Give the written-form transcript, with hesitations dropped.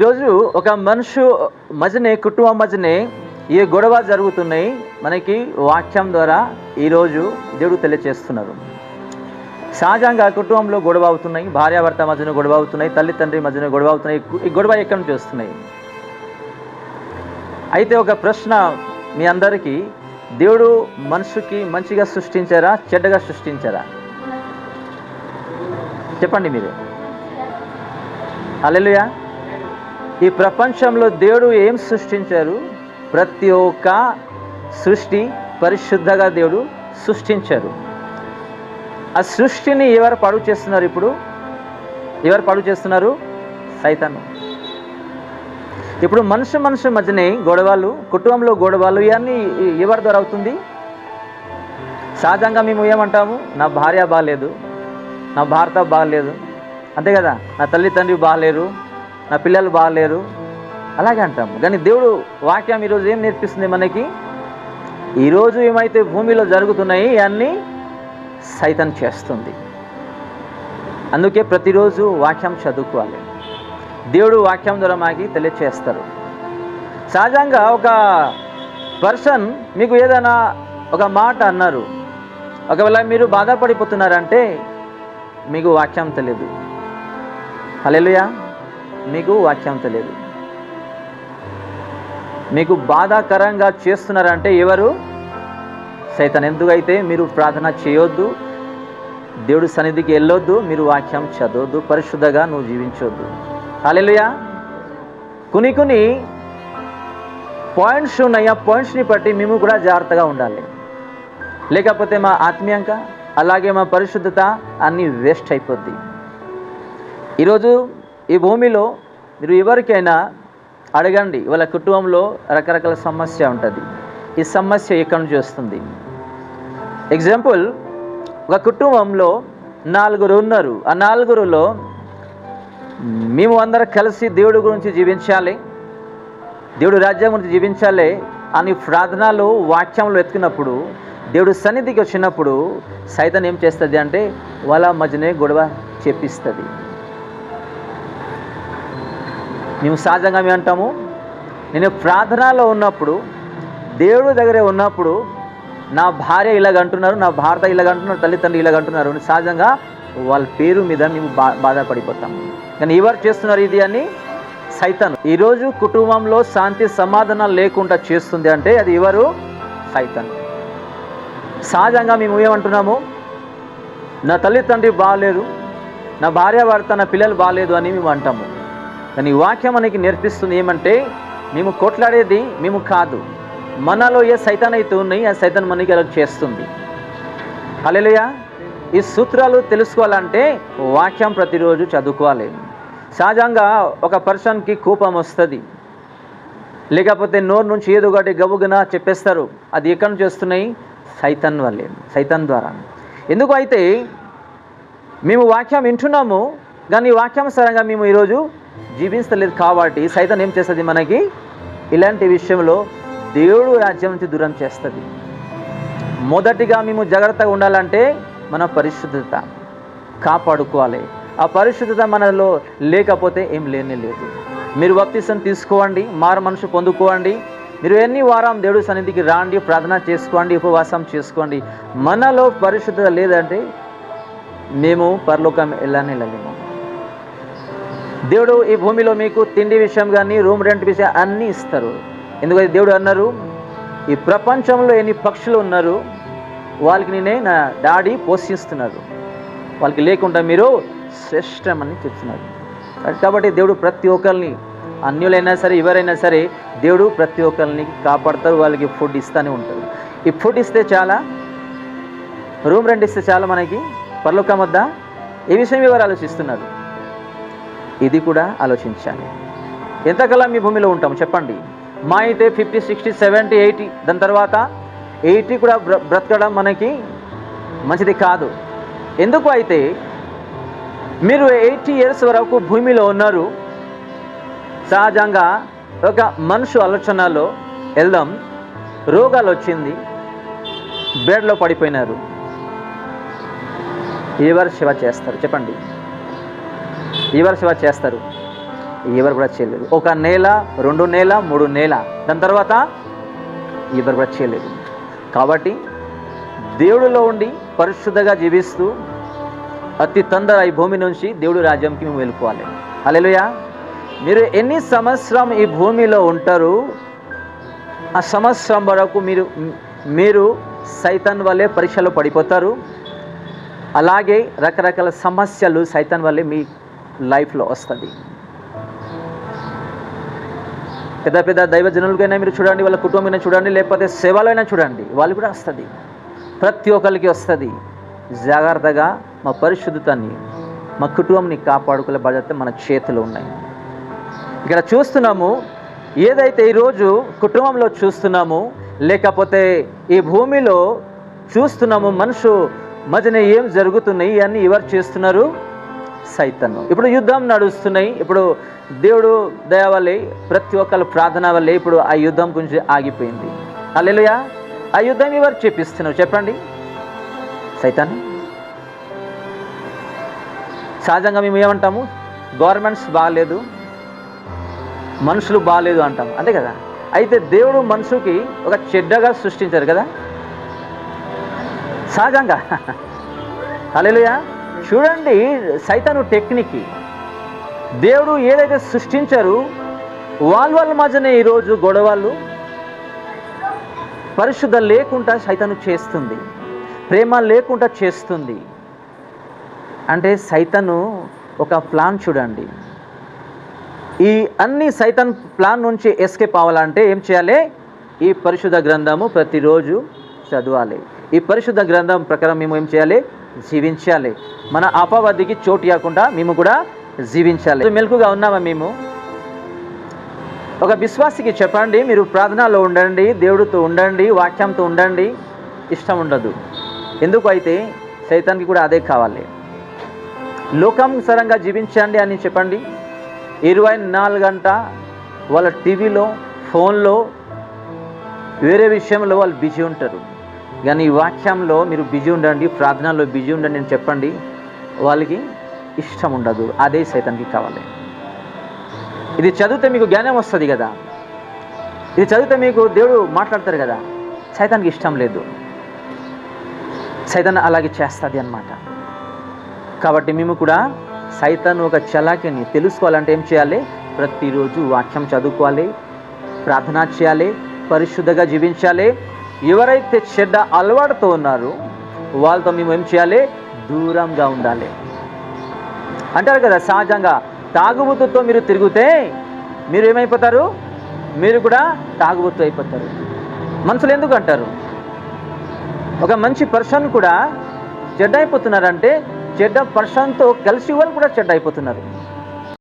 ఈరోజు ఒక మనుషు మధ్యనే, కుటుంబం మధ్యనే ఏ గొడవ జరుగుతున్నాయి మనకి వాక్యం ద్వారా ఈరోజు దేవుడు తెలియచేస్తున్నారు. సహజంగా కుటుంబంలో గొడవ అవుతున్నాయి, భార్యాభర్త మధ్యన గొడవ అవుతున్నాయి, తల్లి తండ్రి మధ్యన గొడవ అవుతున్నాయి. ఈ గొడవ ఎక్కడి నుంచి వస్తున్నాయి? అయితే ఒక ప్రశ్న మీ అందరికీ, దేవుడు మనిషికి మంచిగా సృష్టించారా, చెడ్డగా సృష్టించారా? చెప్పండి మీరే. హల్లెలూయా. ఈ ప్రపంచంలో దేవుడు ఏం సృష్టించారు? ప్రతి ఒక్క సృష్టి పరిశుద్ధంగా దేవుడు సృష్టించారు. ఆ సృష్టిని ఎవరు పాడు చేస్తున్నారు? ఇప్పుడు ఎవరు పాడు చేస్తున్నారు? సైతాను. ఇప్పుడు మనుషు మధ్యనే గొడవలు, కుటుంబంలో గొడవలు, ఇవన్నీ ఎవరి ద్వారా అవుతుంది? సహజంగా మేము ఏమంటాము? నా భార్య బాగాలేదు, నా భర్త బాగాలేదు, అంతే కదా, నా తల్లి తండ్రి బాగాలేరు, నా పిల్లలు బాగాలేరు, అలాగే అంటాము. కానీ దేవుడు వాక్యం ఈరోజు ఏం నేర్పిస్తుంది మనకి? ఈరోజు ఏమైతే భూమిలో జరుగుతున్నాయి అన్నీ సైతాన్ చేస్తుంది. అందుకే ప్రతిరోజు వాక్యం చదువుకోవాలి. దేవుడు వాక్యం ద్వారా మాకి తెలియచేస్తారు. సహజంగా ఒక పర్సన్ మీకు ఏదైనా ఒక మాట అన్నారు, ఒకవేళ మీరు బాధపడిపోతున్నారంటే మీకు వాక్యం తెలియదు. హల్లెలూయా. మీకు వాక్యం తెలియదు. మీకు బాధాకరంగా చేస్తున్నారంటే ఎవరు? సైతాన్. ఎందుకైతే మీరు ప్రార్థన చేయొద్దు, దేవుడి సన్నిధికి వెళ్ళొద్దు, మీరు వాక్యం చదవద్దు, పరిశుద్ధంగా నువ్వు జీవించొద్దు. హల్లెలూయా. కొన్ని పాయింట్స్ ఉన్నాయి. ఆ పాయింట్స్ని బట్టి మేము కూడా జాగ్రత్తగా ఉండాలి. లేకపోతే మా ఆత్మీయంగా అలాగే మా పరిశుద్ధత అన్నీ వేస్ట్ అయిపోద్ది. ఈరోజు ఈ భూమిలో మీరు ఎవరికైనా అడగండి, వాళ్ళ కుటుంబంలో రకరకాల సమస్య ఉంటుంది. ఈ సమస్య ఎక్కడి నుంచి వస్తుంది? ఎగ్జాంపుల్, ఒక కుటుంబంలో 4 ఉన్నారు. ఆ 4లో మేము అందరం కలిసి దేవుడి గురించి జీవించాలి, దేవుడి రాజ్యం గురించి జీవించాలి అని ప్రార్థనలు వాక్యంలో ఎత్తుకున్నప్పుడు, దేవుడు సన్నిధికి వచ్చినప్పుడు సైతాన్ ఏం చేస్తుంది అంటే వాళ్ళ మధ్యనే గొడవ చేపిస్తుంది. మేము సహజంగా మేము అంటాము, నేను ప్రార్థనలో ఉన్నప్పుడు, దేవుడి దగ్గరే ఉన్నప్పుడు నా భార్య ఇలాగంటున్నారు, నా భర్త ఇలాగంటున్నారు, తల్లిదండ్రులు ఇలాగంటున్నారు, సహజంగా వాళ్ళ పేరు మీద మేము బాధపడిపోతాము. కానీ ఎవరు చేస్తున్నారు ఇది అని? సైతాన్. ఈరోజు కుటుంబంలో శాంతి సమాధానం లేకుండా చేస్తుంది అంటే అది ఎవరు? సైతాన్. సహజంగా మేము ఏమంటున్నాము? నా తల్లిదండ్రి బాగాలేరు, నా భార్య భర్త, నా పిల్లలు బాగాలేదు అని మేము అంటాము. కానీ వాక్యం మనకి నేర్పిస్తుంది ఏమంటే, మేము కొట్లాడేది మేము కాదు, మనలో ఏ సైతాన్ అయితే ఉన్నాయి ఆ సైతాన్ మనకి అలా చేస్తుంది. హల్లెలూయా. ఈ సూత్రాలు తెలుసుకోవాలంటే వాక్యం ప్రతిరోజు చదువుకోవాలి. సహజంగా ఒక పర్సన్కి కోపం వస్తుంది, లేకపోతే నోరు నుంచి ఏదో ఒకటి గబుగున చెప్పేస్తారు. అది ఎక్కడి నుంచి వస్తున్నాయి? సైతాన్ వల్లే, సైతాన్ ద్వారా. ఎందుకు అయితే మేము వాక్యం వింటున్నాము, కానీ వాక్యానుసారంగా మేము ఈరోజు జీవించలేదు కాబట్టి సైతాన్ ఏం చేస్తుంది మనకి? ఇలాంటి విషయంలో దేవుడు రాజ్యం నుంచి దూరం చేస్తుంది. మొదటిగా మేము జాగ్రత్తగా ఉండాలంటే మన పరిశుద్ధత కాపాడుకోవాలి. ఆ పరిశుద్ధత మనలో లేకపోతే ఏం లేదు. మీరు బాప్తిసం తీసుకోండి, మారు మనసు పొందుకోండి, మీరు ఎన్ని వారం దేవుడి సన్నిధికి రాండి, ప్రార్థన చేసుకోండి, ఉపవాసం చేసుకోండి. మనలో పరిశుద్ధత లేదంటే మేము పరలోకం వెళ్ళలేము. దేవుడు ఈ భూమిలో మీకు తిండి విషయం కానీ, రూమ్ రెంట్ విషయం అన్నీ ఇస్తారు. ఎందుకంటే దేవుడు అన్నారు, ఈ ప్రపంచంలో ఎన్ని పక్షులు ఉన్నారు వాళ్ళకి నేనే నా డాడీ పోషిస్తున్నారు, వాళ్ళకి లేకుండా మీరు శ్రేష్టమని చెప్తున్నారు. కాబట్టి దేవుడు ప్రతి ఒక్కరిని, అన్యులైనా సరే ఎవరైనా సరే, దేవుడు ప్రతి ఒక్కరిని కాపాడతారు, వాళ్ళకి ఫుడ్ ఇస్తూనే ఉంటారు. ఈ ఫుడ్ ఇస్తే చాలా, రూమ్ రెంట్ ఇస్తే చాలా, మనకి పరలోకం వద్ద ఏ విషయం ఎవరు ఆలోచిస్తున్నారు? ఇది కూడా ఆలోచించాలి. ఎంతకాలం మీ భూమిలో ఉంటాము చెప్పండి? మా అయితే 50, 60, 70, 80, దాని తర్వాత 80 కూడా బ్రతకడం మనకి మంచిది కాదు. ఎందుకు అయితే మీరు 80 years వరకు భూమిలో ఉన్నారు. సహజంగా ఒక మనుషు ఆలోచనలో వెళ్దాం, రోగాలు వచ్చింది, బెడ్లో పడిపోయినారు, ఎవరు సేవ చేస్తారు చెప్పండి? ఎవరు సేవ చేస్తారు? ఎవరు కూడా చేయలేదు. 1 నెల, 2 నెల, 3 నెల, దాని తర్వాత ఎవరు కూడా చేయలేదు. కాబట్టి దేవుడిలో ఉండి పరిశుద్ధంగా జీవిస్తూ అతి తొందర ఈ భూమి నుంచి దేవుడి రాజ్యంకి మేము వెళ్ళిపోవాలి. హల్లెలూయా. మీరు ఎన్ని సంవత్సరం ఈ భూమిలో ఉంటారు, ఆ సంవత్సరం వరకు మీరు సైతాన్ వల్లే పరీక్షలో పడిపోతారు. అలాగే రకరకాల సమస్యలు సైతాన్ వల్లే మీ లైఫ్లో వస్తుంది. పెద్ద పెద్ద దైవజనులకైనా మీరు చూడండి, వాళ్ళ కుటుంబమైనా చూడండి, లేకపోతే సేవలో అయినా చూడండి, వాళ్ళు కూడా వస్తుంది. ప్రతి ఒక్కరికి వస్తుంది. జాగ్రత్తగా మా పరిశుద్ధతని, మా కుటుంబాన్ని కాపాడుకునే బాధ్యత మన చేతిలో ఉన్నాయి. ఇక్కడ చూస్తున్నాము, ఏదైతే ఈరోజు కుటుంబంలో చూస్తున్నాము, లేకపోతే ఈ భూమిలో చూస్తున్నాము, మనుషు మధ్యన ఏం జరుగుతున్నాయి అన్నీ ఎవరు చేస్తున్నారు? సైతాను. ఇప్పుడు యుద్ధం నడుస్తున్నాయి. ఇప్పుడు దేవుడు దయ వల్లే, ప్రతి ఒక్కరి ప్రార్థన వల్లే ఇప్పుడు ఆ యుద్ధం గురించి ఆగిపోయింది. హల్లెలూయా. ఆ యుద్ధం ఎవరు చేపిస్తున్నారు చెప్పండి? సైతాను. సహజంగా మేము ఏమంటాము? గవర్నమెంట్స్ బాగాలేదు, మనుషులు బాగాలేదు అంటాము, అంతే కదా. అయితే దేవుడు మనుషుకి ఒక చెడ్డగా సృష్టించారు కదా సహజంగా. హల్లెలూయా. చూడండి సైతాను టెక్నిక్. దేవుడు ఏదైతే సృష్టించారు వాళ్ళ మధ్యనే ఈరోజు గొడవలు, పరిశుద్ధ లేకుండా సైతాను చేస్తుంది, ప్రేమ లేకుండా చేస్తుంది. అంటే సైతాను ఒక ప్లాన్ చూడండి. ఈ అన్ని సైతాన్ ప్లాన్ నుంచి ఎస్కేప్ అవ్వాలంటే ఏం చేయాలి? ఈ పరిశుద్ధ గ్రంథము ప్రతిరోజు చదవాలి. ఈ పరిశుద్ధ గ్రంథం ప్రకారం మేము ఏం చేయాలి? జీవించాలి. మన అపవాదికి చోటు ఇవ్వకుండా మేము కూడా జీవించాలి. మెలకుగా ఉన్నామా మేము? ఒక విశ్వాసికి చెప్పండి, మీరు ప్రార్థనలో ఉండండి, దేవుడితో ఉండండి, వాక్యంతో ఉండండి. ఇష్టం ఉండదు. ఎందుకు? అయితే సైతానికి కూడా అదే కావాలి. లోకానుసారంగా జీవించండి అని చెప్పండి. 24 గంటల వాళ్ళ టీవీలో, ఫోన్లో, వేరే విషయంలో వాళ్ళు బిజీ ఉంటారు. కానీ ఈ వాక్యంలో మీరు బిజీ ఉండండి, ప్రార్థనలో బిజీ ఉండండి అని చెప్పండి. వాళ్ళకి ఇష్టం ఉండదు. అదే సైతానికి కావాలి. ఇది చదివితే మీకు జ్ఞానం వస్తుంది కదా, ఇది చదివితే మీకు దేవుడు మాట్లాడతారు కదా. సైతానికి ఇష్టం లేదు. సైతాన్ అలాగే చేస్తుంది అన్నమాట. కాబట్టి మేము కూడా సైతాన్ ఒక చలాకిని తెలుసుకోవాలంటే ఏం చేయాలి? ప్రతిరోజు వాక్యం చదువుకోవాలి, ప్రార్థన చేయాలి, పరిశుద్ధంగా జీవించాలి. ఎవరైతే చెడ్డ అలవాటుతో ఉన్నారో వాళ్ళతో మేము ఏం చేయాలి? దూరంగా ఉండాలి. అంటారు కదా సహజంగా, తాగుబోతుతో మీరు తిరిగితే మీరు ఏమైపోతారు? మీరు కూడా తాగుబోతు అయిపోతారు. మనుషులు ఎందుకు అంటారు? ఒక మంచి పర్సన్ కూడా చెడ్డ అయిపోతున్నారంటే చెడ్డ పర్సన్తో కలిసి వాళ్ళు కూడా చెడ్డ అయిపోతున్నారు.